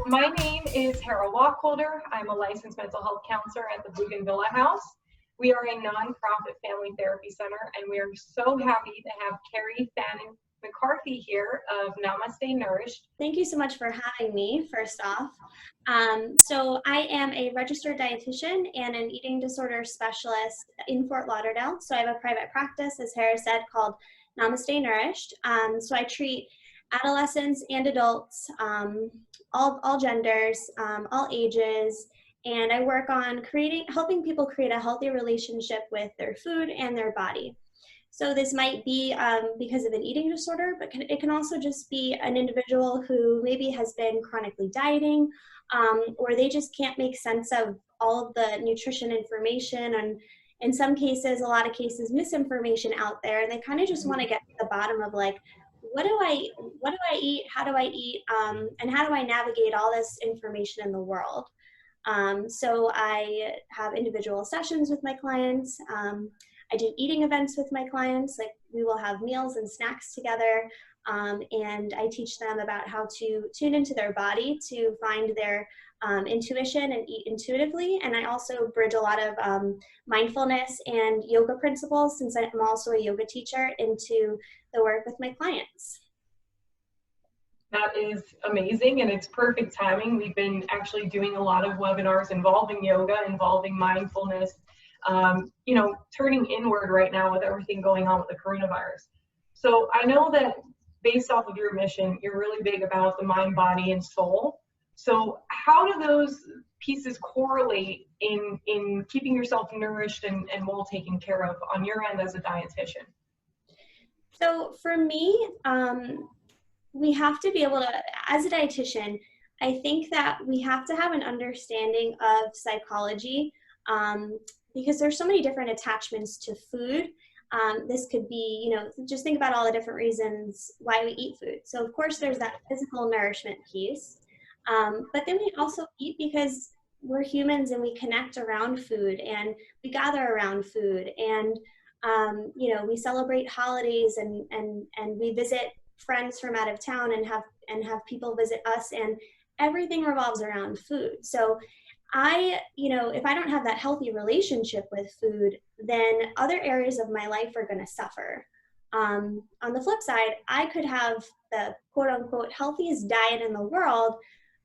My name is Hera Walkholder. I'm a licensed mental health counselor at the Bougainvillea House. We are a nonprofit family therapy center, and we are so happy to have Carrie Fannin McCarthy here of Namaste Nourish. Thank you so much for having me, first off. So I am a registered dietitian and an eating disorder specialist in Fort Lauderdale. So I have a private practice, as Hera said, called Namaste Nourished. So I treat adolescents and adults, all genders, all ages, and I work on helping people create a healthy relationship with their food and their body. So this might be because of an eating disorder, but it can also just be an individual who maybe has been chronically dieting, or they just can't make sense of all of the nutrition information, and in some cases, a lot of cases, misinformation out there, and they kind of just want to get to the bottom of like, what do I eat, how do I eat, and how do I navigate all this information in the world? So I have individual sessions with my clients. I do eating events with my clients, like we will have meals and snacks together, and I teach them about how to tune into their body to find their intuition and eat intuitively. And I also bridge a lot of mindfulness and yoga principles, since I'm also a yoga teacher, into the work with my clients. That is amazing, and it's perfect timing. We've been actually doing a lot of webinars involving yoga, involving mindfulness, turning inward right now with everything going on with the coronavirus. So I know that based off of your mission, you're really big about the mind, body, and soul. So how do those pieces correlate in keeping yourself nourished and well taken care of on your end as a dietitian? So for me, we have to be able to, as a dietitian, I think that we have to have an understanding of psychology, because there's so many different attachments to food. This could be, just think about all the different reasons why we eat food. So of course there's that physical nourishment piece, but then we also eat because we're humans and we connect around food and we gather around food, and we celebrate holidays and we visit friends from out of town and have people visit us, and everything revolves around food. So if I don't have that healthy relationship with food, then other areas of my life are going to suffer. On the flip side, I could have the quote unquote healthiest diet in the world,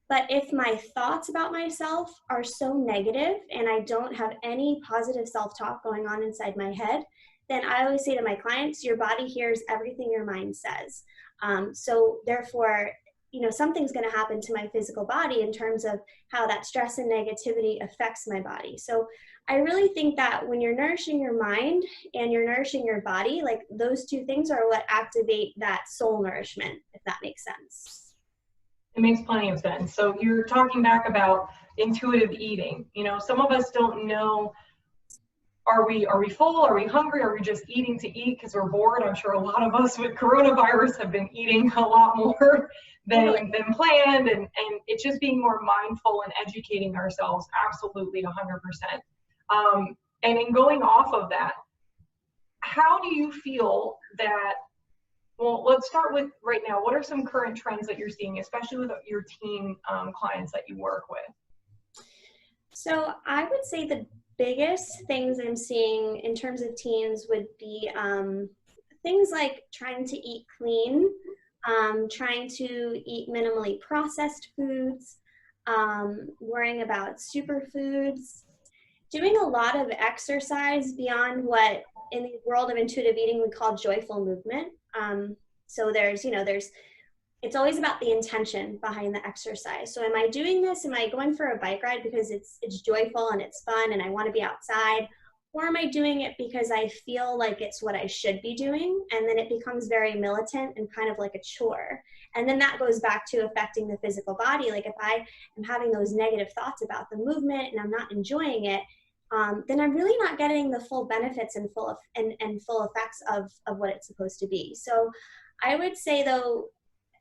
but if my thoughts about myself are so negative and I don't have any positive self-talk going on inside my head, then I always say to my clients, your body hears everything your mind says. So therefore, something's going to happen to my physical body in terms of how that stress and negativity affects my body. So I really think that when you're nourishing your mind and you're nourishing your body, like those two things are what activate that soul nourishment, if that makes sense. It makes plenty of sense. So you're talking back about intuitive eating. Some of us don't know, are we full? Are we hungry? Are we just eating to eat because we're bored? I'm sure a lot of us with coronavirus have been eating a lot more than planned, and it's just being more mindful and educating ourselves. Absolutely 100%. And in going off of that, how do you feel that, well, let's start with right now, what are some current trends that you're seeing, especially with your teen clients that you work with? So I would say the biggest things I'm seeing in terms of teens would be things like trying to eat clean, trying to eat minimally processed foods, worrying about superfoods, doing a lot of exercise beyond what in the world of intuitive eating we call joyful movement. So it's always about the intention behind the exercise. So am I doing this? Am I going for a bike ride because it's joyful and it's fun and I want to be outside? Or am I doing it because I feel like it's what I should be doing? And then it becomes very militant and kind of like a chore. And then that goes back to affecting the physical body. Like if I am having those negative thoughts about the movement and I'm not enjoying it, then I'm really not getting the full benefits and full effects of what it's supposed to be. So I would say though,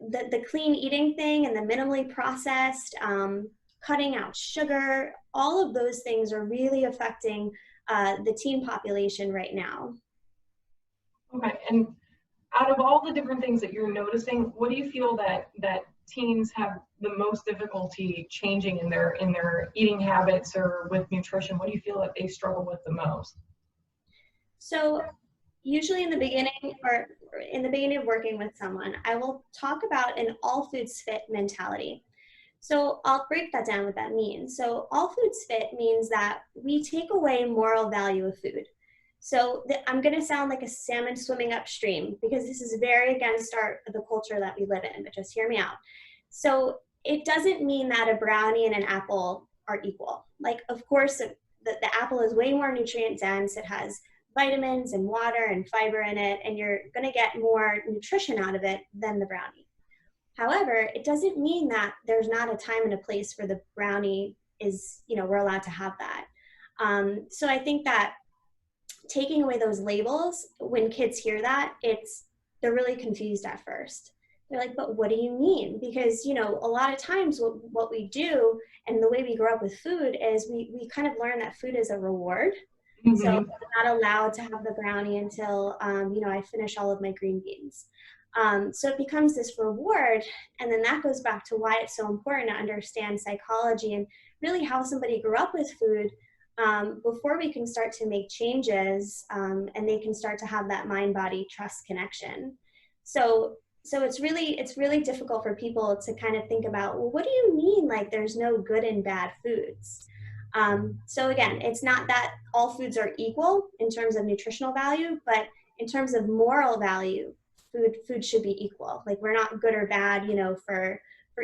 the clean eating thing and the minimally processed, cutting out sugar, all of those things are really affecting the teen population right now. Okay, and out of all the different things that you're noticing, what do you feel that teens have the most difficulty changing in their eating habits or with nutrition? What do you feel that they struggle with the most? So usually in the beginning or in the beginning of working with someone, I will talk about an all foods fit mentality. So I'll break that down what that means. So all foods fit means that we take away moral value of food. So I'm going to sound like a salmon swimming upstream because this is very against the culture that we live in, but just hear me out. So it doesn't mean that a brownie and an apple are equal. Like, of course, the apple is way more nutrient dense. It has vitamins and water and fiber in it, and you're going to get more nutrition out of it than the brownie. However, it doesn't mean that there's not a time and a place for the brownie is, we're allowed to have that. So I think that taking away those labels, when kids hear that, they're really confused at first. They're like, but what do you mean? Because, a lot of times what we do and the way we grow up with food is we kind of learn that food is a reward. Mm-hmm. So I'm not allowed to have the brownie until, I finish all of my green beans. So it becomes this reward, and then that goes back to why it's so important to understand psychology and really how somebody grew up with food before we can start to make changes, and they can start to have that mind-body trust connection. So it's really difficult for people to kind of think about, well, what do you mean like there's no good and bad foods? So again, it's not that all foods are equal in terms of nutritional value, but in terms of moral value, food should be equal. Like we're not good or bad, for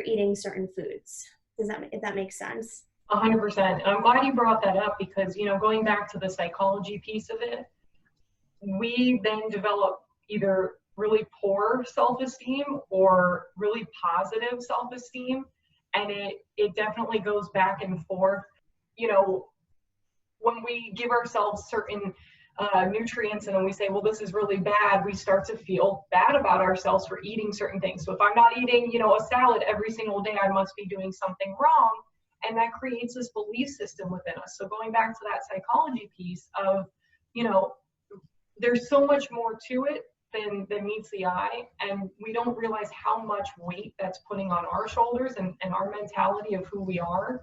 eating certain foods. If that makes sense? 100%. I'm glad you brought that up because, going back to the psychology piece of it, we then develop either really poor self-esteem or really positive self-esteem. And it definitely goes back and forth. When we give ourselves certain nutrients and then we say, well, this is really bad, we start to feel bad about ourselves for eating certain things. So if I'm not eating, a salad every single day, I must be doing something wrong. And that creates this belief system within us. So going back to that psychology piece of, there's so much more to it than meets the eye. And we don't realize how much weight that's putting on our shoulders and our mentality of who we are.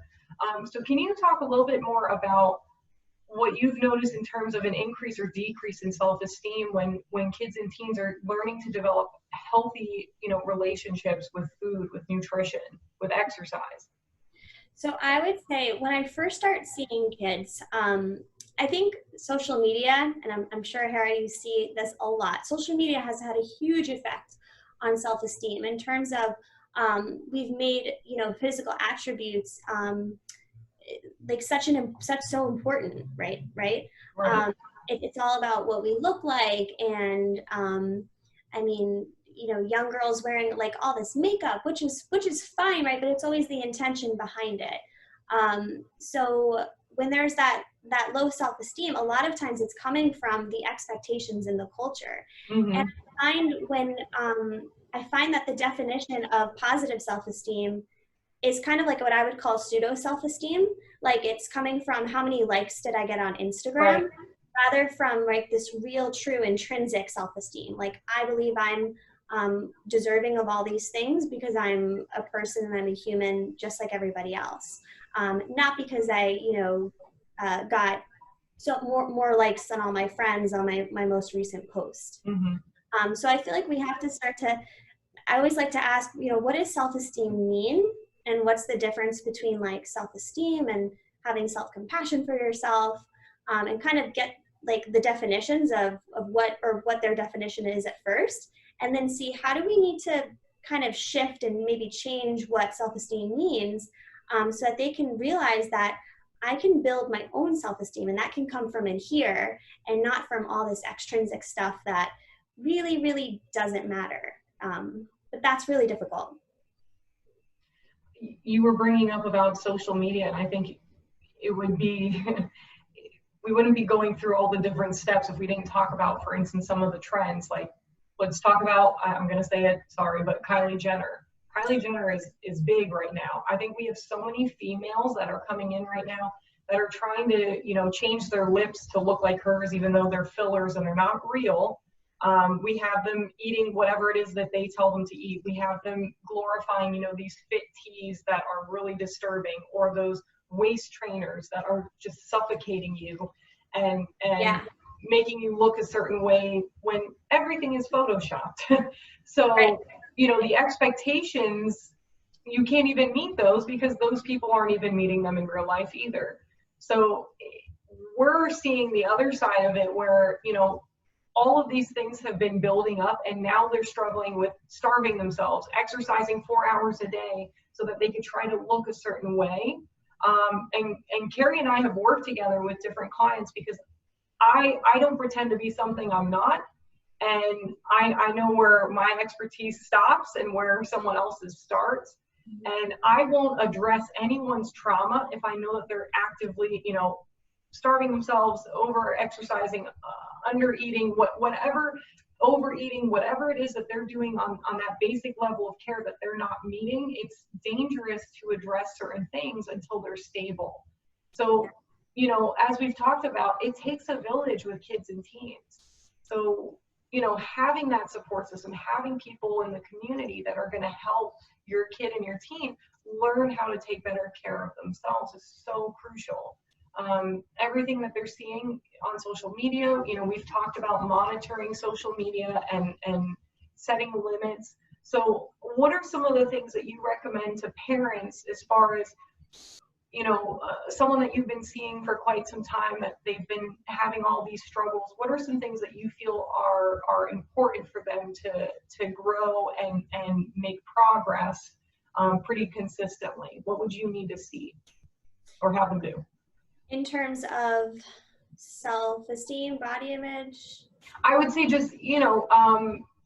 So can you talk a little bit more about what you've noticed in terms of an increase or decrease in self-esteem when kids and teens are learning to develop healthy, relationships with food, with nutrition, with exercise? So I would say when I first start seeing kids, I think social media, and I'm sure, Harry, you see this a lot. Social media has had a huge effect on self-esteem in terms of we've made, physical attributes like so important, right? It's all about what we look like, and young girls wearing like all this makeup, which is fine, right? But it's always the intention behind it. So when there's that low self-esteem, a lot of times it's coming from the expectations in the culture. Mm-hmm. And I find that the definition of positive self-esteem is kind of like what I would call pseudo self-esteem. Like it's coming from how many likes did I get on Instagram, right, rather from like this real, true, intrinsic self-esteem. Like I believe I'm deserving of all these things because I'm a person and I'm a human just like everybody else. Not because I, got more likes than all my friends on my most recent post. Mm-hmm. So I feel like we have to I always like to ask, what does self-esteem mean? And what's the difference between like self-esteem and having self-compassion for yourself, and kind of get like the definitions of what their definition is at first, and then see how do we need to kind of shift and maybe change what self-esteem means, so that they can realize that I can build my own self-esteem and that can come from in here and not from all this extrinsic stuff that really, really doesn't matter. But that's really difficult. You were bringing up about social media, and I think it would be, we wouldn't be going through all the different steps if we didn't talk about, for instance, some of the trends. Like, let's talk about, I'm going to say it, sorry, but Kylie Jenner. Kylie Jenner is big right now. I think we have so many females that are coming in right now that are trying to, change their lips to look like hers, even though they're fillers and they're not real. We have them eating whatever it is that they tell them to eat. We have them glorifying, these fit teas that are really disturbing, or those waist trainers that are just suffocating you and Yeah. making you look a certain way when everything is photoshopped. So, Right. the expectations, you can't even meet those because those people aren't even meeting them in real life either. So we're seeing the other side of it where, all of these things have been building up and now they're struggling with starving themselves, exercising 4 hours a day so that they could try to look a certain way. And Carrie and I have worked together with different clients because I don't pretend to be something I'm not. And I know where my expertise stops and where someone else's starts. And I won't address anyone's trauma if I know that they're actively, starving themselves, over exercising, under eating, overeating, whatever it is that they're doing on that basic level of care that they're not meeting. It's dangerous to address certain things until they're stable. So, as we've talked about, it takes a village with kids and teens. So, having that support system, having people in the community that are going to help your kid and your teen learn how to take better care of themselves is so crucial. Everything that they're seeing on social media, we've talked about monitoring social media and setting limits. So what are some of the things that you recommend to parents as far as, someone that you've been seeing for quite some time that they've been having all these struggles? What are some things that you feel are important for them to grow and make progress pretty consistently? What would you need to see or have them do? In terms of self-esteem, body image? I would say just,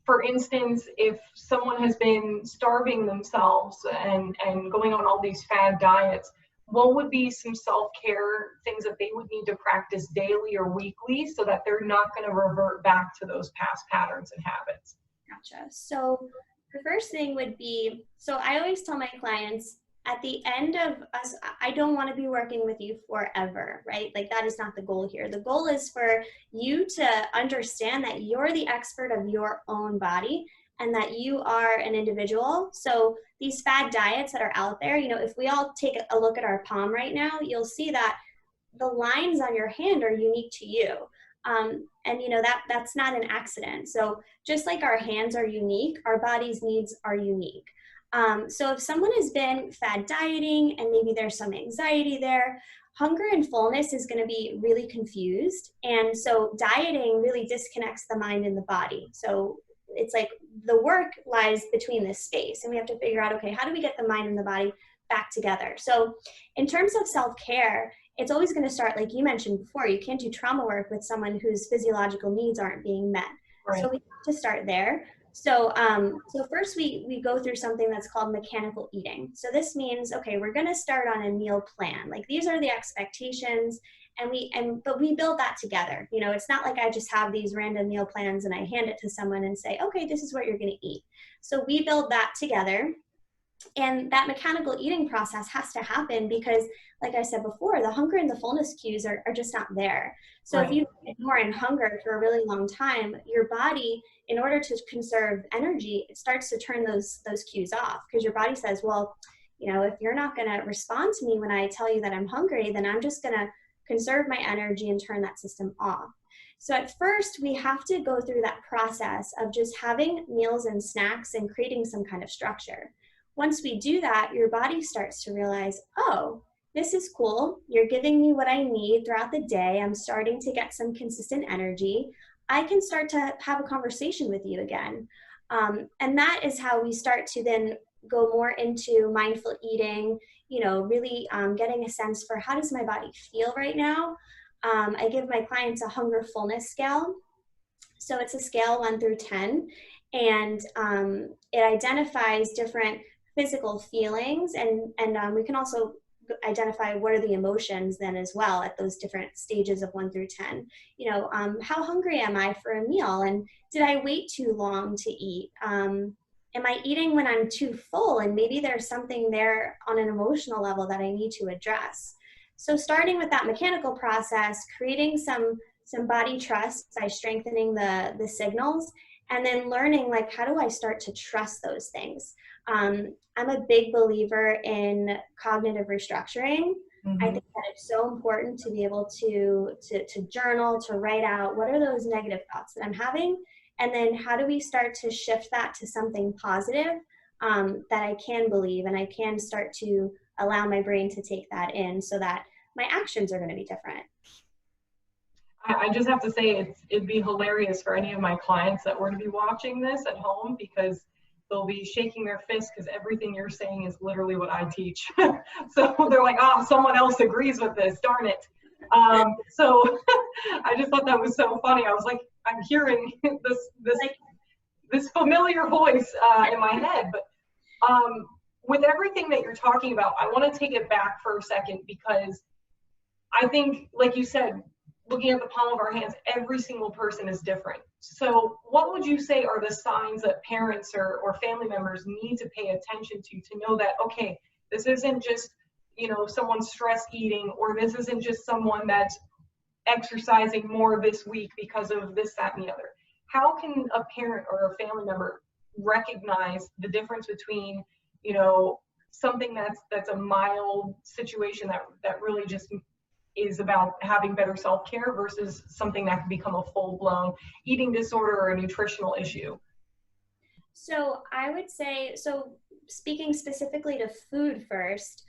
for instance, if someone has been starving themselves and going on all these fad diets, what would be some self-care things that they would need to practice daily or weekly so that they're not going to revert back to those past patterns and habits? Gotcha. So the first thing would be, so I always tell my clients, at the end of us, I don't want to be working with you forever, right? Like that is not the goal here. The goal is for you to understand that you're the expert of your own body and that you are an individual. So these fad diets that are out there, if we all take a look at our palm right now, you'll see that the lines on your hand are unique to you. And that's not an accident. So just like our hands are unique, our body's needs are unique. So if someone has been fad dieting and maybe there's some anxiety there, hunger and fullness is going to be really confused. And so dieting really disconnects the mind and the body. So it's like the work lies between this space and we have to figure out, okay, how do we get the mind and the body back together? So in terms of self-care, it's always going to start, like you mentioned before, you can't do trauma work with someone whose physiological needs aren't being met. Right. So we have to start there. So first we go through something that's called mechanical eating. So this means, okay, we're going to start on a meal plan. Like these are the expectations but we build that together. It's not like I just have these random meal plans and I hand it to someone and say, okay, this is what you're going to eat. So we build that together. And that mechanical eating process has to happen because, like I said before, the hunger and the fullness cues are just not there. So right. If you ignore and hunger for a really long time, your body, in order to conserve energy, it starts to turn those cues off because your body says, well, if you're not going to respond to me when I tell you that I'm hungry, then I'm just going to conserve my energy and turn that system off. So at first, we have to go through that process of just having meals and snacks and creating some kind of structure. Once we do that, your body starts to realize, oh, this is cool. You're giving me what I need throughout the day. I'm starting to get some consistent energy. I can start to have a conversation with you again. And that is how we start to then go more into mindful eating, really getting a sense for how does my body feel right now. I give my clients a hunger fullness scale. So it's a scale 1 through 10, and it identifies different physical feelings, and we can also identify what are the emotions then as well at those different stages of 1 through 10. How hungry am I for a meal, and did I wait too long to eat? Am I eating when I'm too full, and maybe there's something there on an emotional level that I need to address? So starting with that mechanical process, creating some some body trust by strengthening the signals, and then learning, like, how do I start to trust those things? I'm a big believer in cognitive restructuring. I think that it's so important to be able to journal, to write out what are those negative thoughts that I'm having, and then how do we start to shift that to something positive that I can believe, and I can start to allow my brain to take that in so that my actions are going to be different. I just have to say it'd be hilarious for any of my clients that were to be watching this at home, because they'll be shaking their fists because everything you're saying is literally what I teach. So they're like, oh, someone else agrees with this, darn it. So I just thought that was so funny. I was like, I'm hearing this familiar voice in my head. But with everything that you're talking about, I want to take it back for a second, because I think, like you said, looking at the palm of our hands, every single person is different. So what would you say are the signs that parents or family members need to pay attention to know that, okay, this isn't just, someone stress eating, or this isn't just someone that's exercising more this week because of this, that, and the other? How can a parent or a family member recognize the difference between, something that's a mild situation that really just is about having better self-care versus something that can become a full-blown eating disorder or a nutritional issue? So I would say, speaking specifically to food first,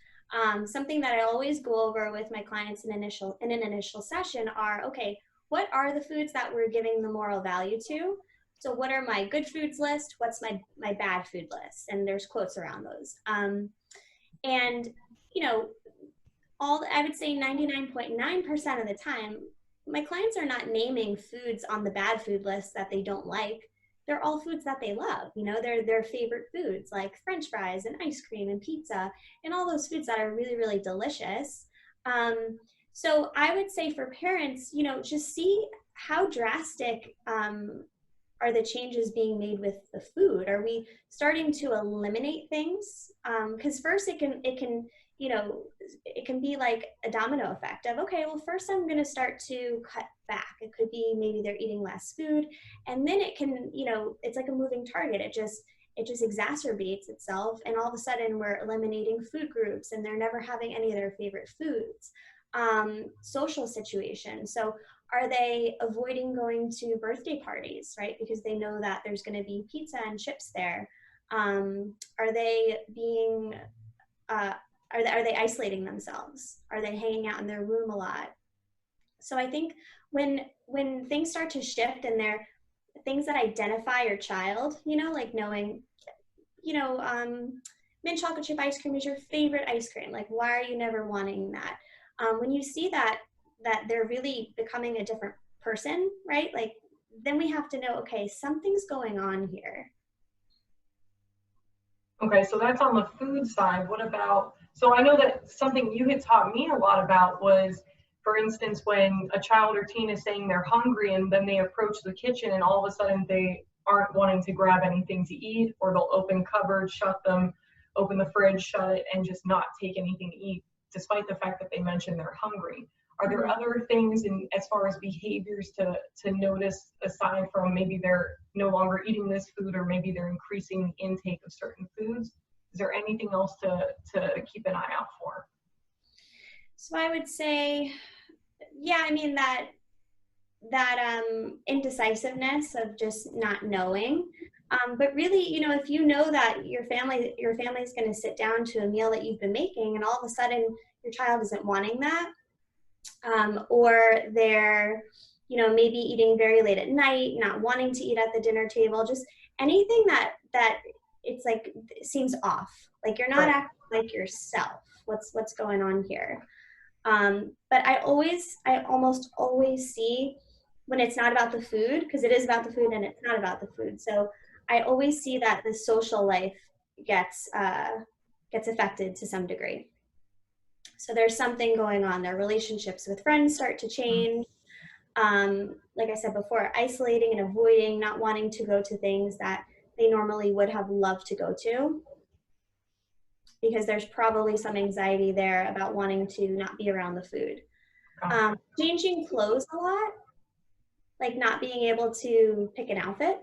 something that I always go over with my clients in an initial session are, okay, what are the foods that we're giving the moral value to? So what are my good foods list? What's my bad food list? And there's quotes around those. And, I would say 99.9% of the time, my clients are not naming foods on the bad food list that they don't like. They're all foods that they love. They're their favorite foods, like French fries and ice cream and pizza and all those foods that are really, really delicious. So I would say for parents, just see how drastic are the changes being made with the food. Are we starting to eliminate things? Because first it can be like a domino effect of, okay, well, first I'm going to start to cut back. It could be maybe they're eating less food, and then it can, it's like a moving target. It just exacerbates itself, and all of a sudden we're eliminating food groups, and they're never having any of their favorite foods. Social situations. So are they avoiding going to birthday parties, right? Because they know that there's going to be pizza and chips there. Are they being are they isolating themselves? Are they hanging out in their room a lot? So I think when things start to shift and they're things that identify your child, like knowing, mint chocolate chip ice cream is your favorite ice cream. Like, why are you never wanting that? When you see that they're really becoming a different person, right? Like, then we have to know, okay, something's going on here. Okay, so that's on the food side. What about, so I know that something you had taught me a lot about was, for instance, when a child or teen is saying they're hungry and then they approach the kitchen and all of a sudden they aren't wanting to grab anything to eat, or they'll open cupboards, shut them, open the fridge, shut it, and just not take anything to eat, despite the fact that they mentioned they're hungry. Are there other things as far as behaviors to notice, aside from maybe they're no longer eating this food, or maybe they're increasing intake of certain foods? Is there anything else to keep an eye out for? So I would say, yeah, I mean that indecisiveness of just not knowing. But really, if you know that your family is going to sit down to a meal that you've been making, and all of a sudden your child isn't wanting that, or they're, maybe eating very late at night, not wanting to eat at the dinner table, just anything that it's like, it seems off. Like, you're not acting like yourself. What's going on here? But I almost always see when it's not about the food, because it is about the food and it's not about the food. So I always see that the social life gets affected to some degree. So there's something going on. Their relationships with friends start to change. Like I said before, isolating and avoiding, not wanting to go to things that they normally would have loved to go to, because there's probably some anxiety there about wanting to not be around the food. Changing clothes a lot. like not being able to pick an outfit.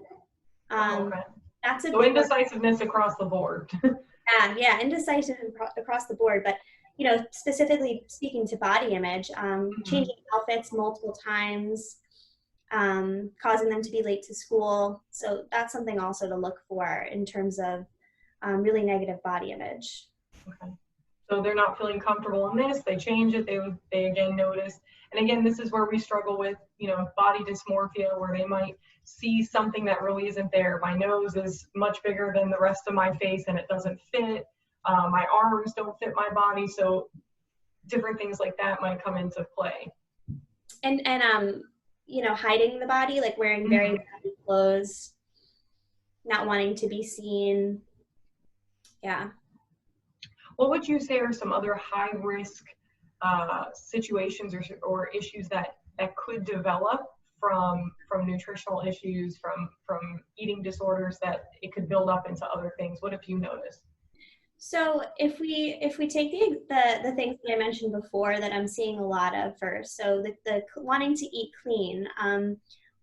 Oh, okay. That's a So big one. indecisiveness across the board. Yeah, indecisive across the board, but specifically speaking to body image, changing outfits multiple times, causing them to be late to school. So that's something also to look for in terms of really negative body image. Okay. So they're not feeling comfortable in this, they change it, they again notice. And again, this is where we struggle with, body dysmorphia, where they might see something that really isn't there. My nose is much bigger than the rest of my face and it doesn't fit. My arms don't fit my body. So different things like that might come into play. And hiding the body, like wearing very baggy clothes, not wanting to be seen. Yeah. What would you say are some other high risk situations or issues that could develop from nutritional issues, from eating disorders, that it could build up into other things? What have you noticed? So if we take the things that I mentioned before that I'm seeing a lot of first, so the wanting to eat clean,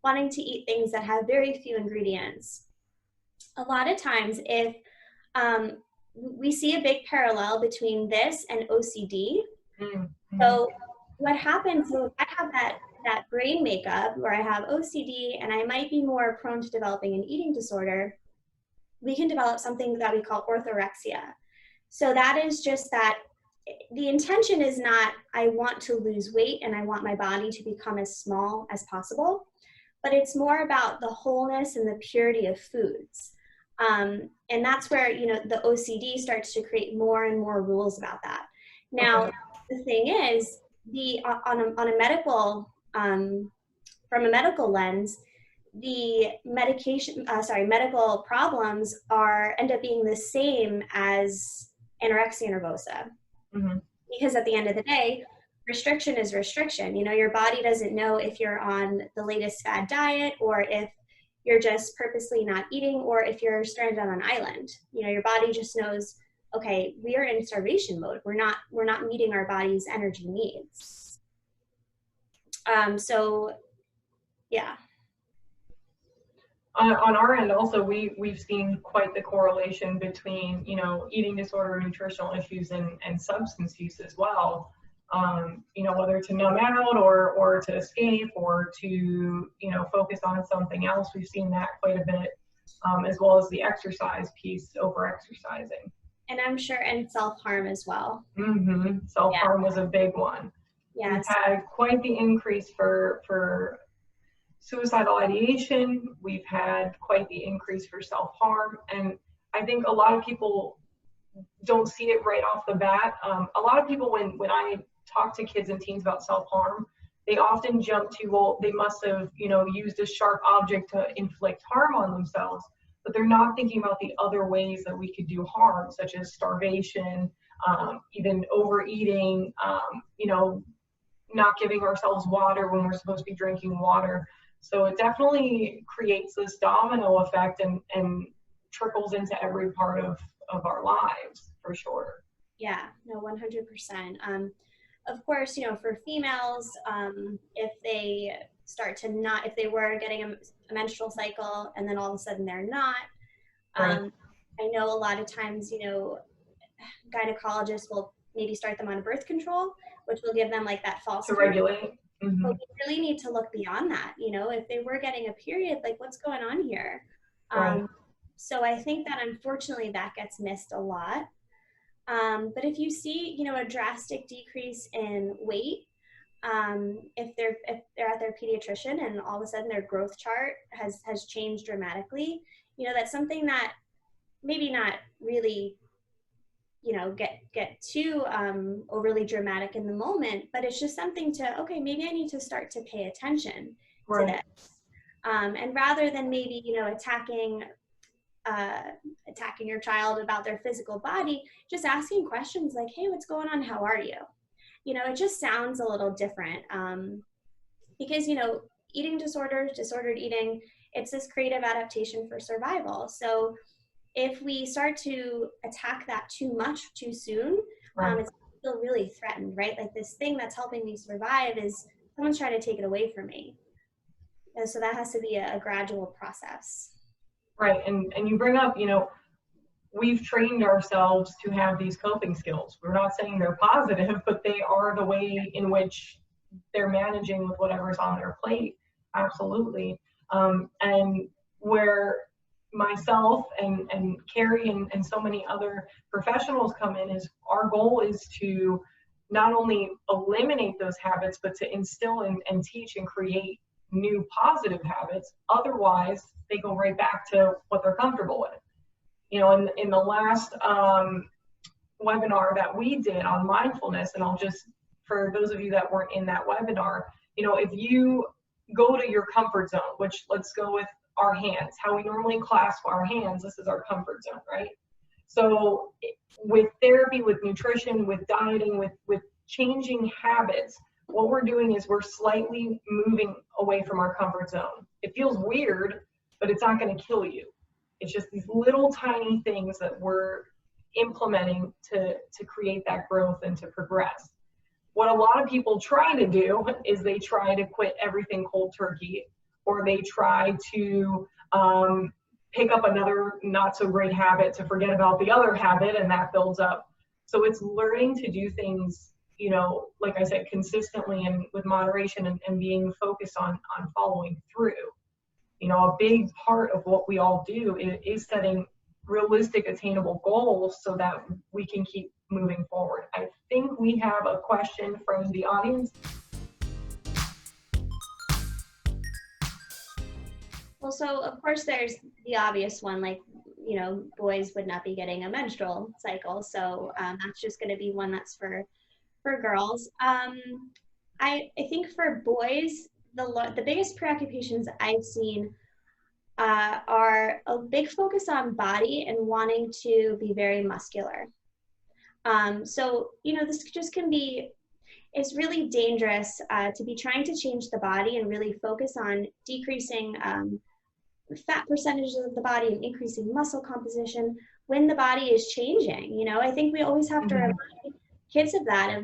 wanting to eat things that have very few ingredients. A lot of times, if we see a big parallel between this and OCD. Mm-hmm. So what happens, so if I have that brain makeup where I have OCD and I might be more prone to developing an eating disorder, we can develop something that we call orthorexia. So that is just that the intention is not, I want to lose weight and I want my body to become as small as possible, but it's more about the wholeness and the purity of foods. And that's where, the OCD starts to create more and more rules about that. Now, the thing is, on a medical, from a medical lens, the medical problems end up being the same as anorexia nervosa. Mm-hmm. Because at the end of the day, restriction is restriction. Your body doesn't know if you're on the latest fad diet or if you're just purposely not eating or if you're stranded on an island. Your body just knows, okay, we are in starvation mode. We're not meeting our body's energy needs. So yeah. On our end also, we've seen quite the correlation between, eating disorder, nutritional issues, and substance use as well. Whether to numb out or to escape or to, focus on something else. We've seen that quite a bit, as well as the exercise piece, over-exercising. And I'm sure, and self-harm as well. Mm-hmm. Self-harm was a big one. Yes. We've had quite the increase for suicidal ideation. We've had quite the increase for self-harm. And I think a lot of people don't see it right off the bat. A lot of people, when I talk to kids and teens about self-harm, they often jump to, well, they must have, used a sharp object to inflict harm on themselves. But they're not thinking about the other ways that we could do harm, such as starvation, even overeating, not giving ourselves water when we're supposed to be drinking water. So it definitely creates this domino effect and trickles into every part of our lives, for sure. Yeah, no, 100%. Of course, for females, if they start to if they were getting a menstrual cycle and then all of a sudden they're not, right. I know a lot of times, gynecologists will maybe start them on birth control, which will give them like that false to regulate. Mm-hmm. But we really need to look beyond that. If they were getting a period, like what's going on here? Right. So I think that unfortunately that gets missed a lot. But if you see, a drastic decrease in weight, if they're at their pediatrician and all of a sudden their growth chart has changed dramatically, that's something that maybe not really, get too overly dramatic in the moment, but it's just something to, okay, maybe I need to start to pay attention to this. And rather than maybe, attacking your child about their physical body, just asking questions like, hey, what's going on? How are you? It just sounds a little different because, eating disorders, disordered eating, it's this creative adaptation for survival. So if we start to attack that too much too soon, it's still really threatened, right? Like this thing that's helping me survive is someone's trying to take it away from me. And so that has to be a gradual process. Right. And you bring up, we've trained ourselves to have these coping skills. We're not saying they're positive, but they are the way in which they're managing with whatever's on their plate. Absolutely. And where myself and Carrie and so many other professionals come in is our goal is to not only eliminate those habits, but to instill and teach and create new positive habits. Otherwise, they go right back to what they're comfortable with. In the last webinar that we did on mindfulness, and I'll just, for those of you that weren't in that webinar, if you go to your comfort zone, which let's go with our hands, how we normally clasp our hands, this is our comfort zone, right? So with therapy, with nutrition, with dieting, with changing habits, what we're doing is we're slightly moving away from our comfort zone. It feels weird, but it's not going to kill you. It's just these little tiny things that we're implementing to create that growth and to progress. What a lot of people try to do is they try to quit everything cold turkey, or they try to pick up another not so great habit to forget about the other habit, and that builds up. So it's learning to do things, like I said, consistently and with moderation, and being focused on following through. A big part of what we all do is setting realistic, attainable goals so that we can keep moving forward. I think we have a question from the audience. Well, so of course there's the obvious one, like, boys would not be getting a menstrual cycle. So that's just going to be one that's for girls. I think for boys, the biggest preoccupations I've seen are a big focus on body and wanting to be very muscular. So, this just can be, it's really dangerous to be trying to change the body and really focus on decreasing fat percentages of the body and increasing muscle composition when the body is changing. I think we always have to remind kids of that,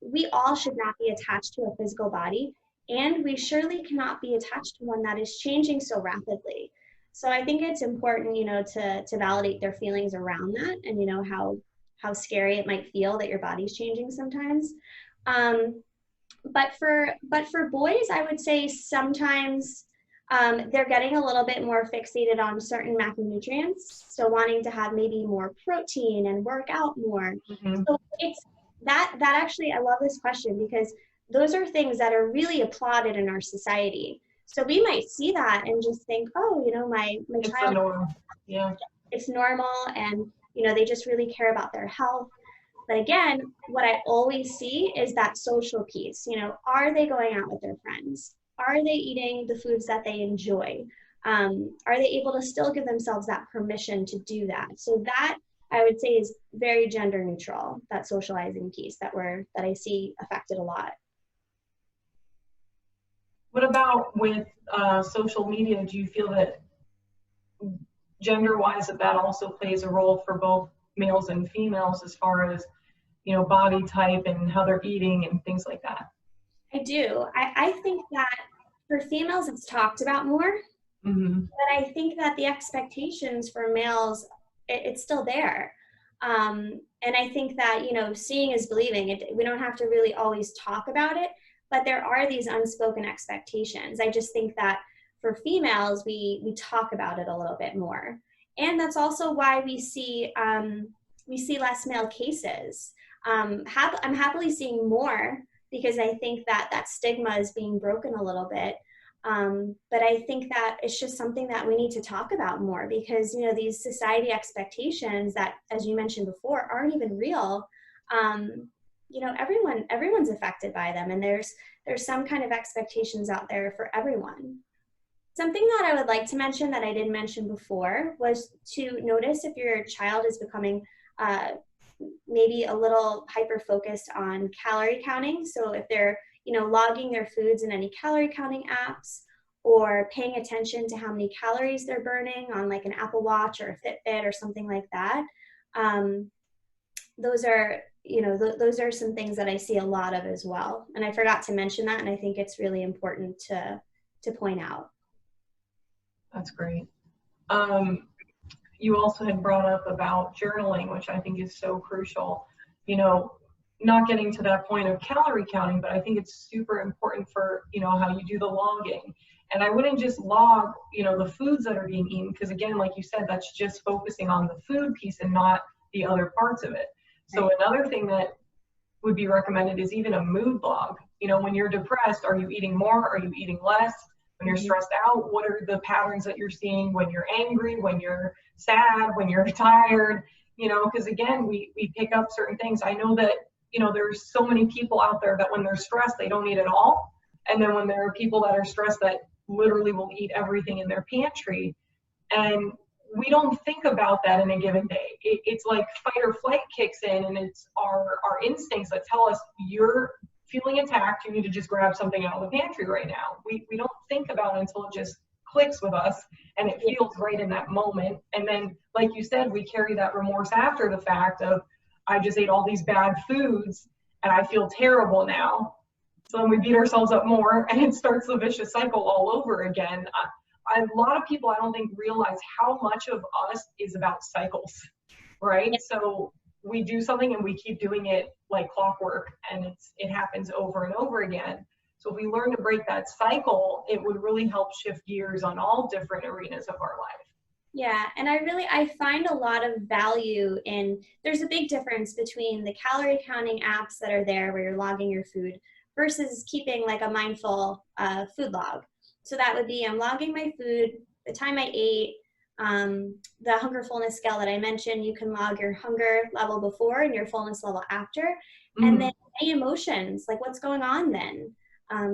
we all should not be attached to a physical body, and we surely cannot be attached to one that is changing so rapidly. So I think it's important, to validate their feelings around that, and how scary it might feel that your body's changing sometimes. But for boys, I would say sometimes they're getting a little bit more fixated on certain macronutrients, so wanting to have maybe more protein and work out more. So it's that actually, I love this question, because those are things that are really applauded in our society. So we might see that and just think, oh, my It's child, normal. Yeah. It's normal, and they just really care about their health. But again, what I always see is that social piece. Are they going out with their friends? Are they eating the foods that they enjoy? Are they able to still give themselves that permission to do that? So that, I would say, is very gender neutral, that socializing piece that I see affected a lot. What about with social media? Do you feel that gender-wise that also plays a role for both males and females as far as, body type and how they're eating and things like that? I do. I think that for females, it's talked about more, but I think that the expectations for males, it's still there. And I think that, seeing is believing. We don't have to really always talk about it, but there are these unspoken expectations. I just think that for females, we talk about it a little bit more. And that's also why we see less male cases. I'm happily seeing more, because I think that stigma is being broken a little bit. But I think that it's just something that we need to talk about more, because, these society expectations that, as you mentioned before, aren't even real. Everyone's affected by them, and there's some kind of expectations out there for everyone. Something that I would like to mention that I didn't mention before was to notice if your child is becoming maybe a little hyper-focused on calorie counting. So if they're, logging their foods in any calorie counting apps, or paying attention to how many calories they're burning on like an Apple Watch or a Fitbit or something like that. Those are some things that I see a lot of as well. And I forgot to mention that, and I think it's really important to to point out. That's great. You also had brought up about journaling, which I think is so crucial. You know, not getting to that point of calorie counting, but I think it's super important for, you know, how you do the logging. And I wouldn't just log, you know, the foods that are being eaten, because again, like you said, that's just focusing on the food piece and not the other parts of it. So another thing that would be recommended is even a mood log. You know, when you're depressed, are you eating more? Are you eating less? When you're stressed out, what are the patterns that you're seeing? When you're angry, when you're sad, when you're tired, you know, because again, we pick up certain things. I know that, you know, there's so many people out there that when they're stressed, they don't eat at all. And then when there are people that are stressed that literally will eat everything in their pantry. And we don't think about that in a given day. It's like fight or flight kicks in, and it's our instincts that tell us you're feeling attacked, you need to just grab something out of the pantry right now. We don't think about it until it just clicks with us and it feels right in that moment. And then, like you said, we carry that remorse after the fact of, I just ate all these bad foods and I feel terrible now. So then we beat ourselves up more and it starts the vicious cycle all over again. A lot of people, I don't think, realize how much of us is about cycles, right? So we do something and we keep doing it like clockwork, and it happens over and over again. So if we learn to break that cycle, it would really help shift gears on all different arenas of our life. Yeah, and I find a lot of value in, there's a big difference between the calorie counting apps that are there where you're logging your food versus keeping like a mindful food log. So that would be, I'm logging my food, the time I ate, the hunger fullness scale that I mentioned. You can log your hunger level before and your fullness level after, and then any emotions, like what's going on then,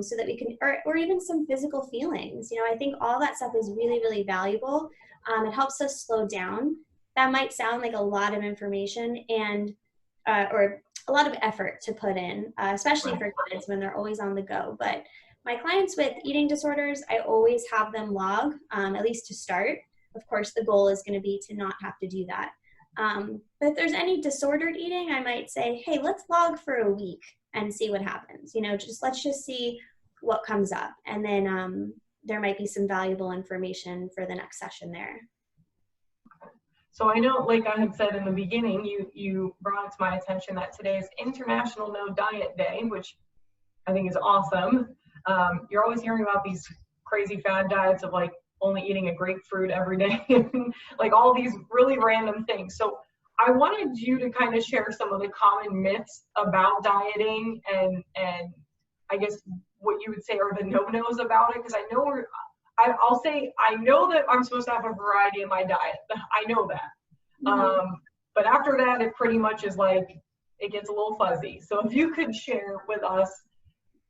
so that we can, or even some physical feelings. You know, I think all that stuff is really, really valuable. It helps us slow down. That might sound like a lot of information and or a lot of effort to put in, especially for kids when they're always on the go. But my clients with eating disorders, I always have them log, at least to start. Of course, the goal is going to be to not have to do that. But if there's any disordered eating, I might say, hey, let's log for a week and see what happens. You know, let's just see what comes up. And then there might be some valuable information for the next session there. So I know, like I had said in the beginning, you brought it to my attention that today is International No Diet Day, which I think is awesome. You're always hearing about these crazy fad diets of like only eating a grapefruit every day, like all these really random things. So I wanted you to kind of share some of the common myths about dieting and I guess what you would say are the no-nos about it, because I know I'll say I know that I'm supposed to have a variety in my diet. I know that. But after that, it pretty much is like it gets a little fuzzy. So if you could share with us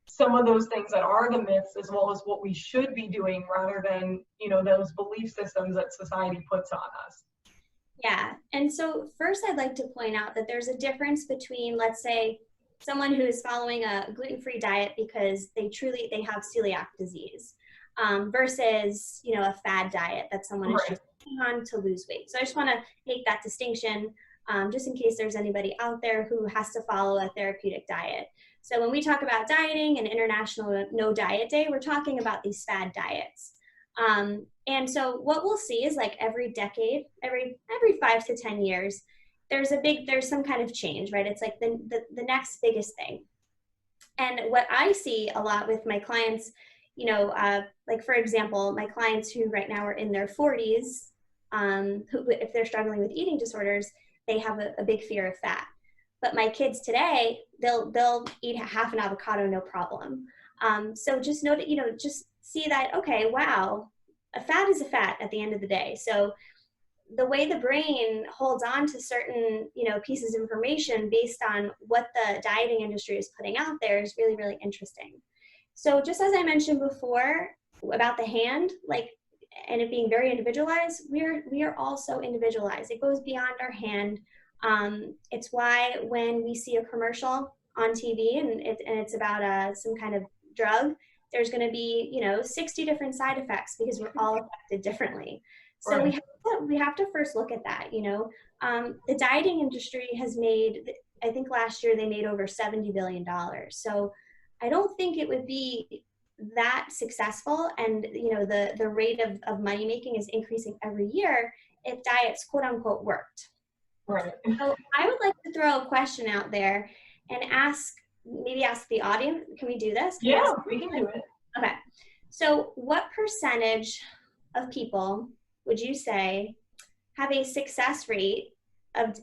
some of those things that are the myths, as well as what we should be doing, rather than, you know, those belief systems that society puts on us. Yeah, and so first I'd like to point out that there's a difference between, let's say, someone who is following a gluten-free diet because they have celiac disease, versus, you know, a fad diet that someone is just on to lose weight. So I just want to make that distinction, just in case there's anybody out there who has to follow a therapeutic diet. So when we talk about dieting and International No Diet Day, we're talking about these fad diets. And so what we'll see is like every decade, every 5 to 10 years, there's some kind of change, right? It's like the next biggest thing. And what I see a lot with my clients, you know, like for example, my clients who right now are in their 40s, who, if they're struggling with eating disorders, they have a big fear of fat. But my kids today, they'll eat half an avocado, no problem. So just note, you know, just see that, okay, wow, a fat is a fat at the end of the day. So the way the brain holds on to certain, you know, pieces of information based on what the dieting industry is putting out there is really, really interesting. So just as I mentioned before about the hand, like, and it being very individualized, we are all so individualized. It goes beyond our hand. It's why when we see a commercial on TV and it's about some kind of drug, there's going to be, you know, 60 different side effects because we're all affected differently. So we have to first look at that. You know, the dieting industry has made, I think last year they made over $70 billion. So I don't think it would be that successful and, the rate of money making is increasing every year if diets quote unquote worked. Right. So I would like to throw a question out there and maybe ask the audience. Can we do this? Yeah, we can do it. Okay. So what percentage of people would you say have a success rate of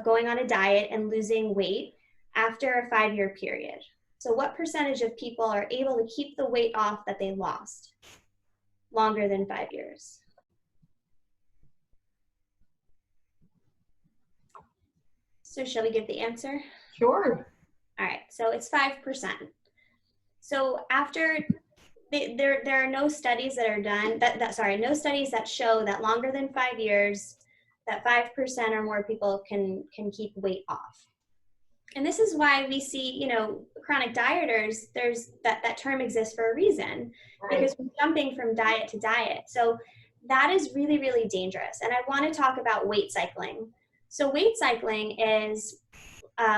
going on a diet and losing weight after a 5-year period? So what percentage of people are able to keep the weight off that they lost longer than 5 years? So shall we give the answer? Sure. All right, so it's 5%. So after, there are no studies that are done, no studies that show that longer than 5 years, that 5% or more people can keep weight off. And this is why we see, chronic dieters, there's that term exists for a reason, Right. because we're jumping from diet to diet. So that is really, really dangerous. And I want to talk about weight cycling. So weight cycling is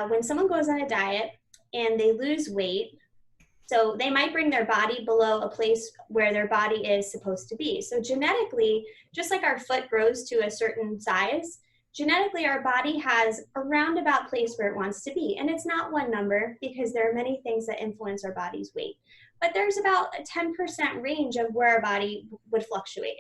when someone goes on a diet and they lose weight. So they might bring their body below a place where their body is supposed to be. So genetically, just like our foot grows to a certain size, genetically our body has a roundabout place where it wants to be. And it's not one number because there are many things that influence our body's weight. But there's about a 10% range of where our body would fluctuate.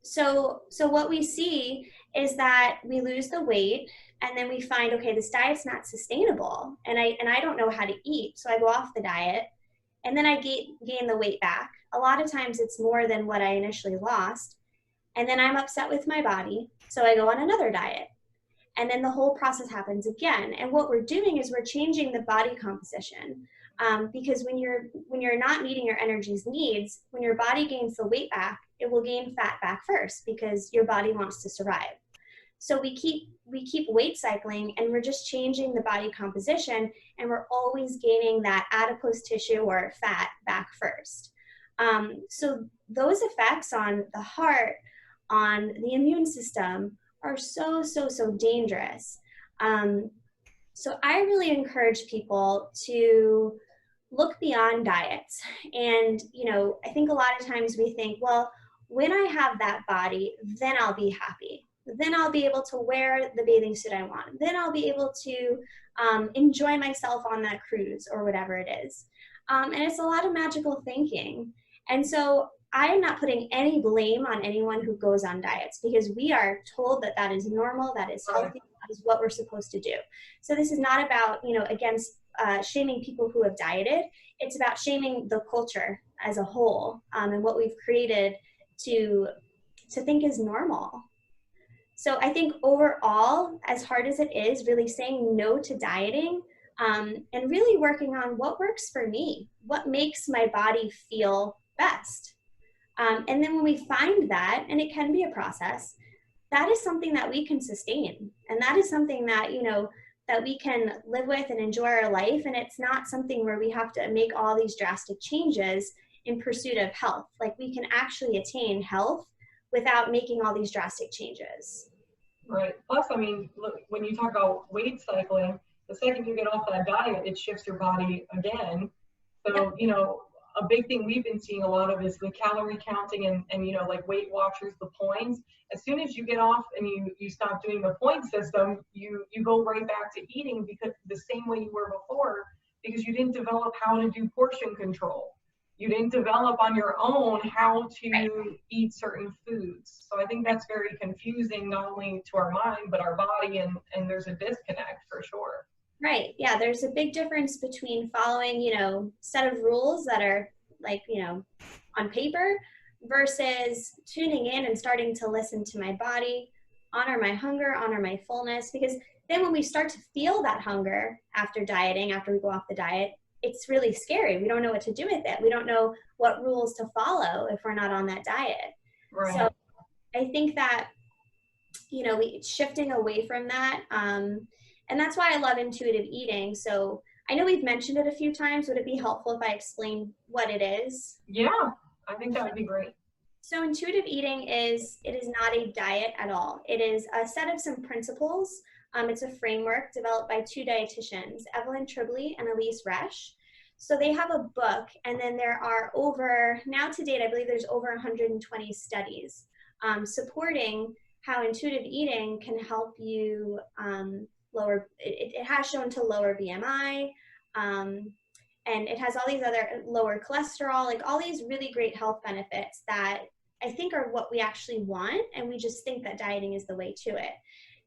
So what we see is that we lose the weight and then we find, okay, this diet's not sustainable and I don't know how to eat. So I go off the diet and then I gain the weight back. A lot of times it's more than what I initially lost. And then I'm upset with my body. So I go on another diet. And then the whole process happens again. And what we're doing is we're changing the body composition. Because when you're not meeting your energy's needs, when your body gains the weight back, it will gain fat back first because your body wants to survive. So we keep weight cycling and we're just changing the body composition and we're always gaining that adipose tissue or fat back first. So those effects on the heart, on the immune system are so dangerous. So I really encourage people to look beyond diets. And, I think a lot of times we think, well, when I have that body, then I'll be happy. Then I'll be able to wear the bathing suit I want. Then I'll be able to enjoy myself on that cruise or whatever it is. And it's a lot of magical thinking. And so I am not putting any blame on anyone who goes on diets because we are told that that is normal, that is healthy, that is what we're supposed to do. So this is not about, against shaming people who have dieted. It's about shaming the culture as a whole and what we've created to think is normal. So I think overall, as hard as it is, really saying no to dieting and really working on what works for me, what makes my body feel best. And then when we find that, and it can be a process, that is something that we can sustain. And that is something that, that we can live with and enjoy our life. And it's not something where we have to make all these drastic changes in pursuit of health. Like we can actually attain health without making all these drastic changes. Right. Plus, look, when you talk about weight cycling, the second you get off that diet, it shifts your body again. So, a big thing we've been seeing a lot of is the calorie counting and like Weight Watchers, the points. As soon as you get off and you stop doing the point system, you go right back to eating because the same way you were before, because you didn't develop how to do portion control. You didn't develop on your own how to eat certain foods. So I think that's very confusing, not only to our mind, but our body, and there's a disconnect for sure. Right. Yeah. There's a big difference between following, set of rules that are like, on paper versus tuning in and starting to listen to my body, honor my hunger, honor my fullness. Because then when we start to feel that hunger after dieting, after we go off the diet, it's really scary. We don't know what to do with it. We don't know what rules to follow if we're not on that diet. Right. So I think that, shifting away from that, and that's why I love intuitive eating. So I know we've mentioned it a few times. Would it be helpful if I explain what it is? Yeah, I think that would be great. So intuitive eating it is not a diet at all. It is a set of some principles. It's a framework developed by two dietitians, Evelyn Tribbley and Elise Resch. So they have a book, and then there are now to date, I believe there's over 120 studies supporting how intuitive eating can help you it has shown to lower BMI, and it has all these other lower cholesterol, like all these really great health benefits that I think are what we actually want, and we just think that dieting is the way to it.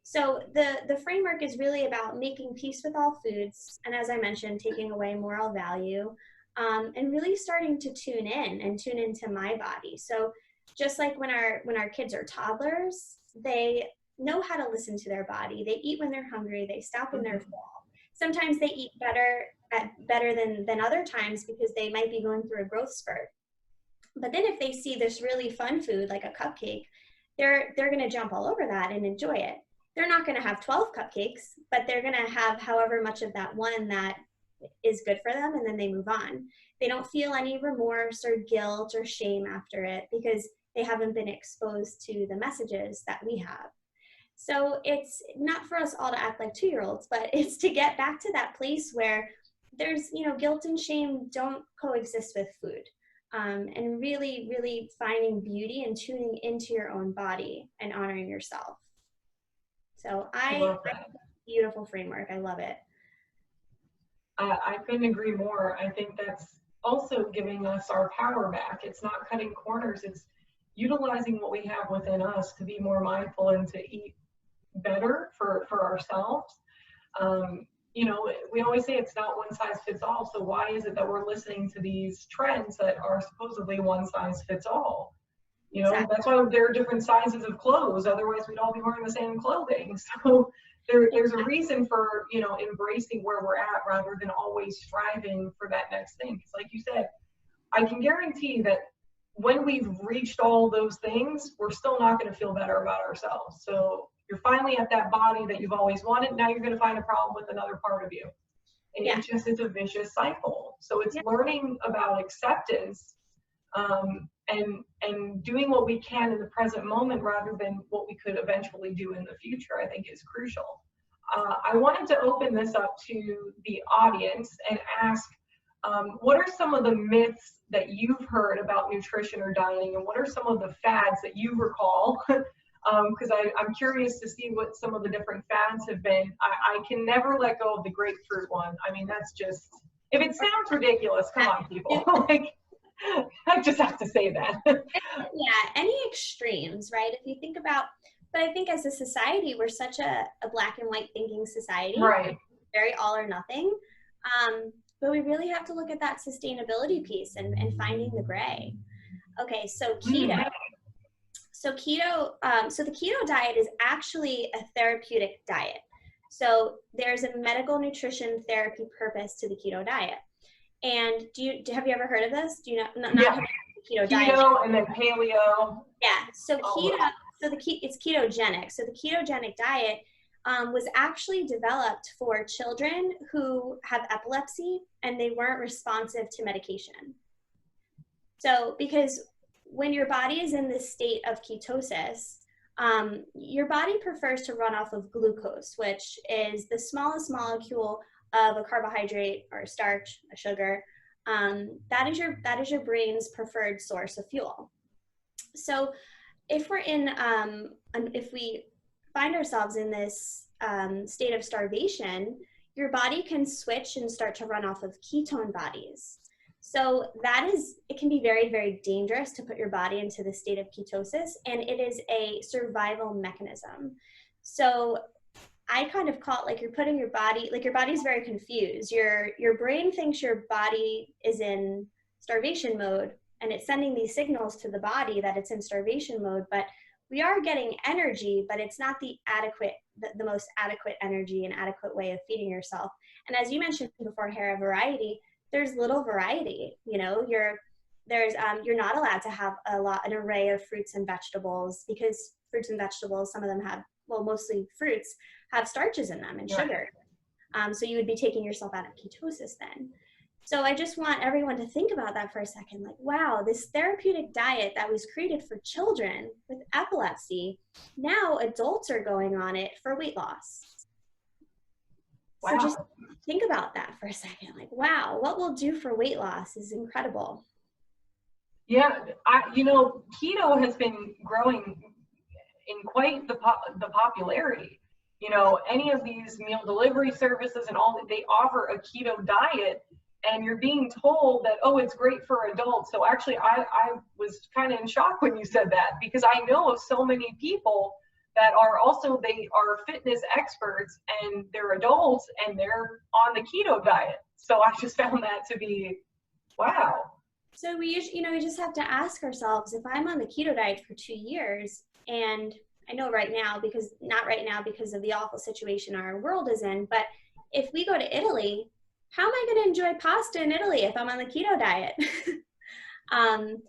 So the framework is really about making peace with all foods, and as I mentioned, taking away moral value, and really starting to tune into my body. So just like when our kids are toddlers, they know how to listen to their body. They eat when they're hungry. They stop when they're full. Sometimes they eat better than other times because they might be going through a growth spurt. But then if they see this really fun food like a cupcake, they're going to jump all over that and enjoy it. They're not going to have 12 cupcakes, but they're going to have however much of that one that is good for them, and then they move on. They don't feel any remorse or guilt or shame after it because they haven't been exposed to the messages that we have. So it's not for us all to act like 2-year-olds, but it's to get back to that place where there's, guilt and shame don't coexist with food. And really, really finding beauty and tuning into your own body and honoring yourself. So I love that. Beautiful framework. I love it. I couldn't agree more. I think that's also giving us our power back. It's not cutting corners. It's utilizing what we have within us to be more mindful and to eat better for ourselves. We always say it's not one size fits all. So why is it that we're listening to these trends that are supposedly one size fits all? Exactly. That's why there are different sizes of clothes. Otherwise, we'd all be wearing the same clothing. So there's a reason for, embracing where we're at rather than always striving for that next thing. Because like you said, I can guarantee that when we've reached all those things, we're still not going to feel better about ourselves. So you're finally at that body that you've always wanted. Now you're going to find a problem with another part of you. And it's a vicious cycle. So it's learning about acceptance, and doing what we can in the present moment rather than what we could eventually do in the future, I think is crucial. I wanted to open this up to the audience and ask, what are some of the myths that you've heard about nutrition or dieting, and what are some of the fads that you recall? Because I'm curious to see what some of the different fads have been. I can never let go of the grapefruit one. I mean, that's just, if it sounds ridiculous, come on, people. I just have to say that. Yeah, any extremes, right? If you think about, but I think as a society, we're such a black and white thinking society. Right. Very all or nothing. But we really have to look at that sustainability piece and finding the gray. Okay, so keto. So so the keto diet is actually a therapeutic diet. So there's a medical nutrition therapy purpose to the keto diet. And have you ever heard of this? Do you not yeah. Keto diet? And then paleo. Yeah. So it's ketogenic. So the ketogenic diet was actually developed for children who have epilepsy and they weren't responsive to medication. So because when your body is in this state of ketosis, your body prefers to run off of glucose, which is the smallest molecule of a carbohydrate or a starch, a sugar. That is your brain's preferred source of fuel. So if we find ourselves in this state of starvation, your body can switch and start to run off of ketone bodies. So it can be very, very dangerous to put your body into the state of ketosis, and it is a survival mechanism. So I kind of call it like you're putting your body, like your body's very confused. Your brain thinks your body is in starvation mode, and it's sending these signals to the body that it's in starvation mode, but we are getting energy, but it's not the most adequate energy and adequate way of feeding yourself. And as you mentioned before, Hera, variety, there's little variety. You're not allowed to have an array of fruits and vegetables, because fruits and vegetables, some of them have, well, mostly fruits, have starches in them and sugar. So you would be taking yourself out of ketosis then. So I just want everyone to think about that for a second. Like, wow, this therapeutic diet that was created for children with epilepsy, now adults are going on it for weight loss. So just Wow. think about that for a second. Like, wow, what we'll do for weight loss is incredible. Yeah, keto has been growing in quite the popularity. Any of these meal delivery services and all, they offer a keto diet, and you're being told that, oh, it's great for adults. So actually, I was kind of in shock when you said that, because I know of so many people that are also, they are fitness experts and they're adults and they're on the keto diet. So I just found that to be, wow. So we just have to ask ourselves, if I'm on the keto diet for 2 years, and I know not right now because of the awful situation our world is in, but if we go to Italy, how am I going to enjoy pasta in Italy if I'm on the keto diet? And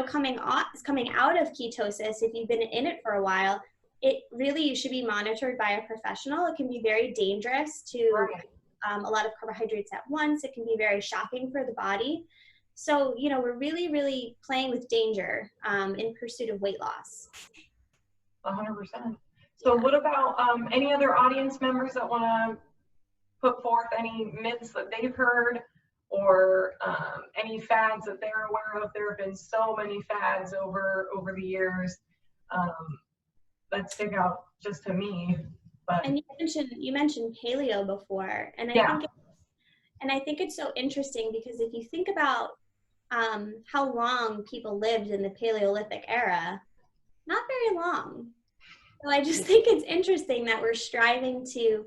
coming out of ketosis, if you've been in it for a while, you should be monitored by a professional. It can be very dangerous to Right. a lot of carbohydrates at once. It can be very shocking for the body. So, we're really, really playing with danger in pursuit of weight loss. 100%. So Yeah. what about any other audience members that want to put forth any myths that they've heard, or any fads that they're aware of? There have been so many fads over the years that stick out just to me. But And you mentioned paleo before, and yeah, I think it's so interesting, because if you think about how long people lived in the Paleolithic era, not very long. So I just think it's interesting that we're striving to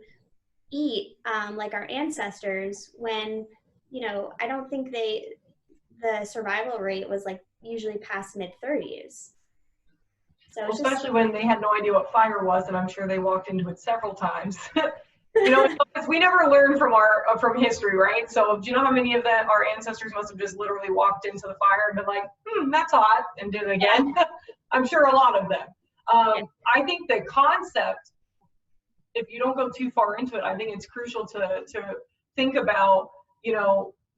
eat like our ancestors, when, I don't think the survival rate was like usually past mid-30s. So it's just, especially when they had no idea what fire was, and I'm sure they walked into it several times. Because we never learn from history, right? So do you know how many of our ancestors must have just literally walked into the fire and been like, that's hot, and did it again? yeah. I'm sure a lot of them. Yeah. I think the concept, if you don't go too far into it, I think it's crucial to think about,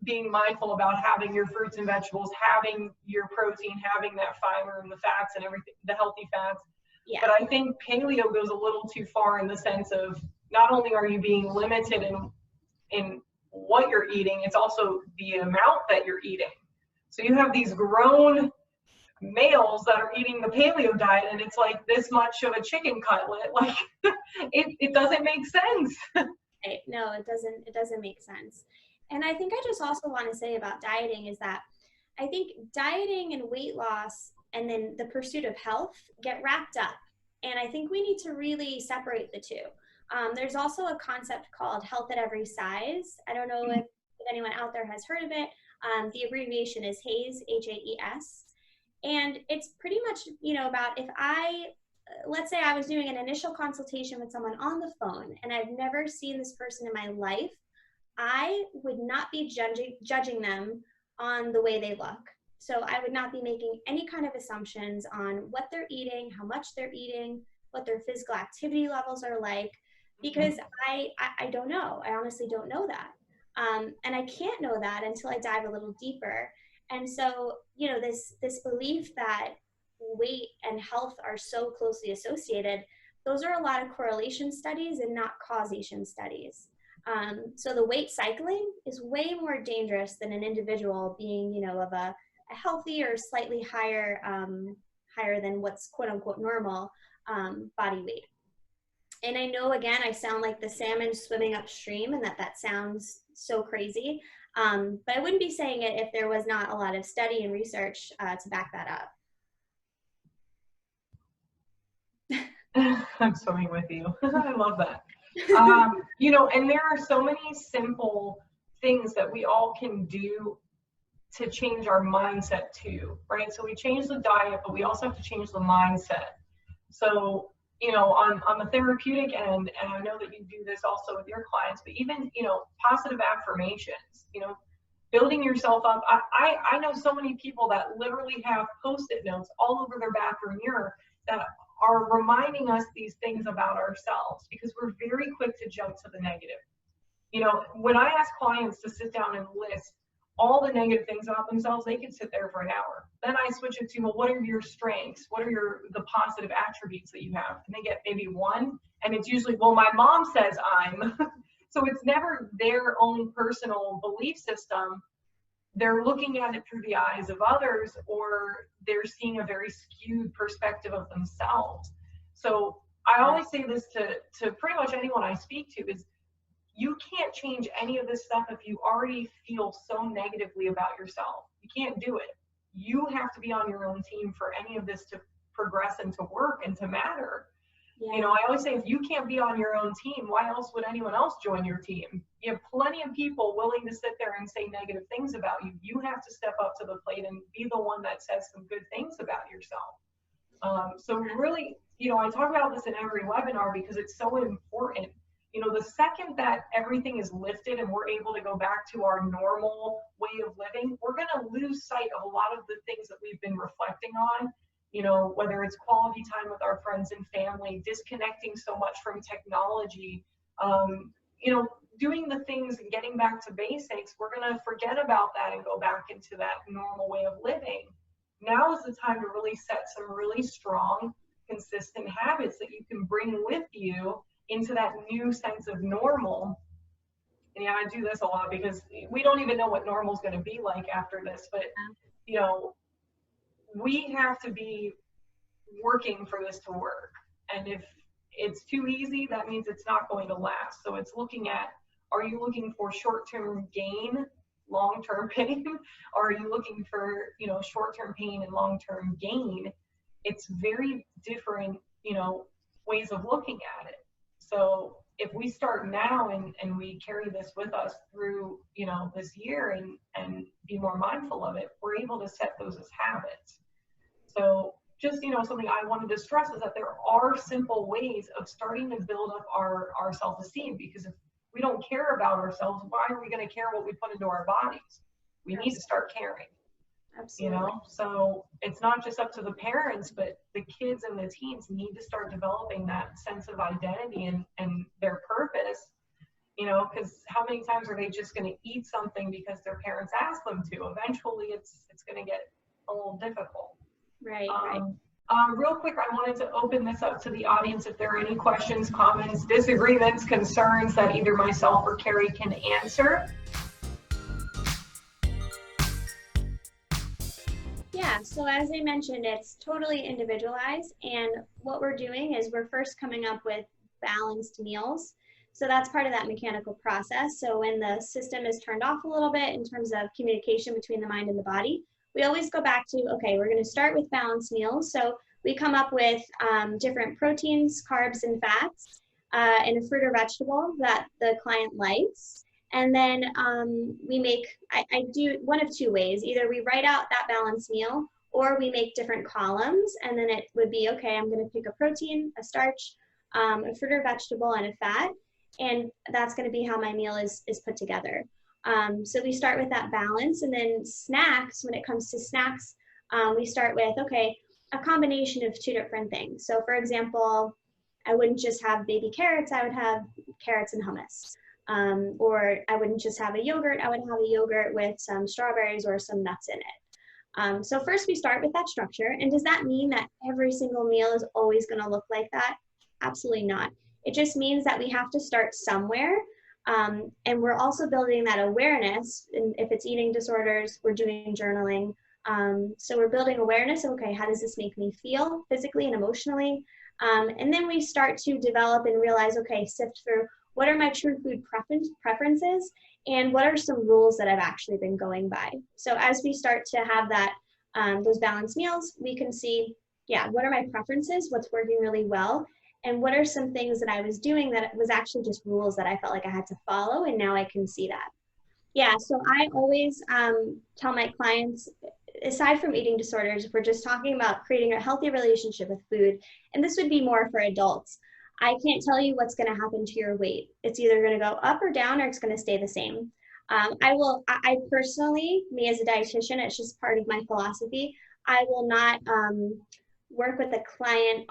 being mindful about having your fruits and vegetables, having your protein, having that fiber and the fats and everything, the healthy fats. Yeah. But I think paleo goes a little too far in the sense of, not only are you being limited in what you're eating, it's also the amount that you're eating. So you have these grown males that are eating the paleo diet, and it's like this much of a chicken cutlet. Like, it doesn't make sense. Right. No, it doesn't make sense. And I think I just also want to say about dieting is that I think dieting and weight loss and then the pursuit of health get wrapped up. And I think we need to really separate the two. There's also a concept called health at every size. I don't know if anyone out there has heard of it. The abbreviation is HAES, HAES. And it's pretty much, about let's say I was doing an initial consultation with someone on the phone and I've never seen this person in my life, I would not be judging them on the way they look. So I would not be making any kind of assumptions on what they're eating, how much they're eating, what their physical activity levels are like, because I don't know. I honestly don't know that. And I can't know that until I dive a little deeper. And so, this belief that weight and health are so closely associated, those are a lot of correlation studies and not causation studies. So the weight cycling is way more dangerous than an individual being, of a healthy or slightly higher than what's quote unquote normal body weight. And I know, again, I sound like the salmon swimming upstream, and that sounds so crazy. But I wouldn't be saying it if there was not a lot of study and research to back that up. I'm swimming with you. I love that. And there are so many simple things that we all can do to change our mindset too, right? So we change the diet, but we also have to change the mindset. So, on the therapeutic end, and I know that you do this also with your clients, but even, positive affirmations, building yourself up. I know so many people that literally have Post-it notes all over their bathroom mirror that are reminding us these things about ourselves, because we're very quick to jump to the negative. When I ask clients to sit down and list all the negative things about themselves, they can sit there for an hour. Then I switch it to, well, what are your strengths? What are the positive attributes that you have? And they get maybe one, and it's usually, well, my mom says I'm. So it's never their own personal belief system. They're looking at it through the eyes of others, or they're seeing a very skewed perspective of themselves. So I always say this to pretty much anyone I speak to is, you can't change any of this stuff if you already feel so negatively about yourself. You can't do it. You have to be on your own team for any of this to progress and to work and to matter. Yeah. You know, I always say, if you can't be on your own team, why else would anyone else join your team? You have plenty of people willing to sit there and say negative things about you. You have to step up to the plate and be the one that says some good things about yourself. So really, you know, I talk about this in every webinar because it's so important. You know, the second that everything is lifted and we're able to go back to our normal way of living, we're going to lose sight of a lot of the things that we've been reflecting on. You know, whether it's quality time with our friends and family, disconnecting so much from technology, you know, doing the things and getting back to basics, we're going to forget about that and go back into that normal way of living. Now is the time to really set some really strong, consistent habits that you can bring with you into that new sense of normal. And yeah, I do this a lot because we don't even know what normal is going to be like after this, but you know, we have to be working for this to work. And if it's too easy, that means it's not going to last. So it's looking at, are you looking for short-term gain, long-term pain? Or are you looking for, you know, short-term pain and long-term gain? It's very different, you know, ways of looking at it. So if we start now and we carry this with us through, you know, this year and be more mindful of it, we're able to set those as habits. So just, you know, something I wanted to stress is that there are simple ways of starting to build up our self-esteem, because if we don't care about ourselves, why are we going to care what we put into our bodies? We need to start caring. Absolutely. You know, so it's not just up to the parents, but the kids and the teens need to start developing that sense of identity and their purpose, you know, because how many times are they just going to eat something because their parents asked them to? Eventually it's going to get a little difficult. Right. Real quick, I wanted to open this up to the audience if there are any questions, comments, disagreements, concerns that either myself or Carrie can answer. Yeah, so as I mentioned, it's totally individualized, and what we're doing is we're first coming up with balanced meals. So that's part of that mechanical process. So when the system is turned off a little bit in terms of communication between the mind and the body, we always go back to, okay, we're going to start with balanced meals. So we come up with different proteins, carbs, and fats, and a fruit or vegetable that the client likes. And then we make, I do one of two ways. Either we write out that balanced meal, or we make different columns, and then it would be, okay, I'm going to pick a protein, a starch, a fruit or vegetable, and a fat, and that's going to be how my meal is put together. So we start with that balance, and then snacks, when it comes to snacks, we start with, okay, a combination of two different things. So for example, I wouldn't just have baby carrots, I would have carrots and hummus. Or I wouldn't just have a yogurt, I would have a yogurt with some strawberries or some nuts in it. So first we start with that structure. And does that mean that every single meal is always going to look like that? Absolutely not. It just means that we have to start somewhere. And we're also building that awareness. And if it's eating disorders, we're doing journaling. So we're building awareness of, okay, how does this make me feel physically and emotionally? And then we start to develop and realize, okay, sift through, what are my true food preferences, and what are some rules that I've actually been going by? So as we start to have that, those balanced meals, we can see, yeah, what are my preferences, what's working really well, and what are some things that I was doing that was actually just rules that I felt like I had to follow, and now I can see that. Yeah, so I always tell my clients, aside from eating disorders, if we're just talking about creating a healthy relationship with food, and this would be more for adults, I can't tell you what's going to happen to your weight. It's either going to go up or down, or it's going to stay the same. I personally, me as a dietitian, it's just part of my philosophy, I will not work with a client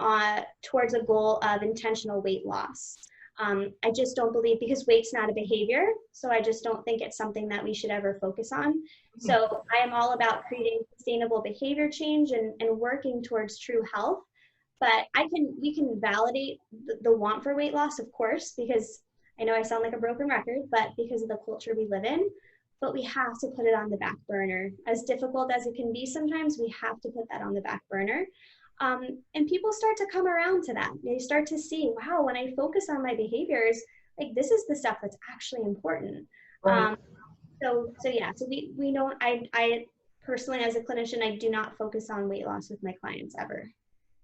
towards a goal of intentional weight loss. I just don't believe, because weight's not a behavior, so I just don't think it's something that we should ever focus on. So I am all about creating sustainable behavior change and working towards true health. But we can validate the want for weight loss, of course, because I know I sound like a broken record, but because of the culture we live in, but we have to put it on the back burner. As difficult as it can be sometimes, we have to put that on the back burner. And people start to come around to that. They start to see, wow, when I focus on my behaviors, like this is the stuff that's actually important. Right. So we don't, I personally as a clinician, I do not focus on weight loss with my clients ever.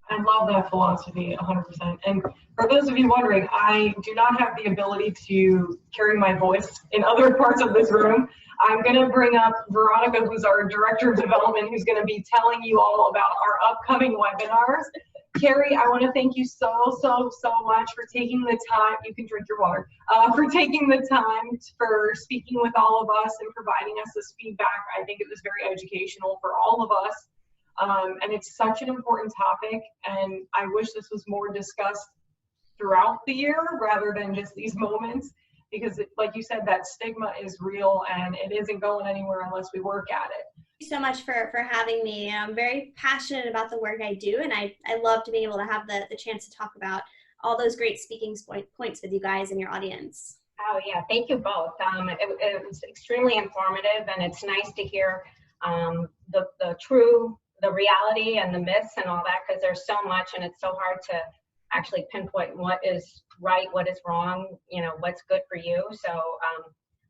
I love that philosophy 100%. And for those of you wondering, I do not have the ability to carry my voice in other parts of this room. I'm going to bring up Veronica, who's our Director of Development, who's going to be telling you all about our upcoming webinars. Carrie, I want to thank you so much for taking the time. You can drink your water. For taking the time for speaking with all of us and providing us this feedback. I think it was very educational for all of us. And it's such an important topic, and I wish this was more discussed throughout the year rather than just these moments, because like you said, that stigma is real and it isn't going anywhere unless we work at it. Thank you so much for having me. I'm very passionate about the work I do, and I love to be able to have the chance to talk about all those great speaking points with you guys and your audience. Oh yeah, thank you both. It was extremely informative, and it's nice to hear the reality and the myths and all that, because there's so much and it's so hard to actually pinpoint what is right, what is wrong, you know, what's good for you. So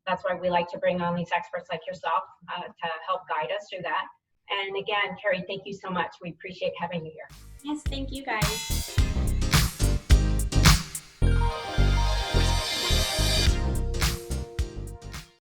that's why we like to bring on these experts like yourself to help guide us through that. And again, Carrie, thank you so much. We appreciate having you here. Yes, thank you guys.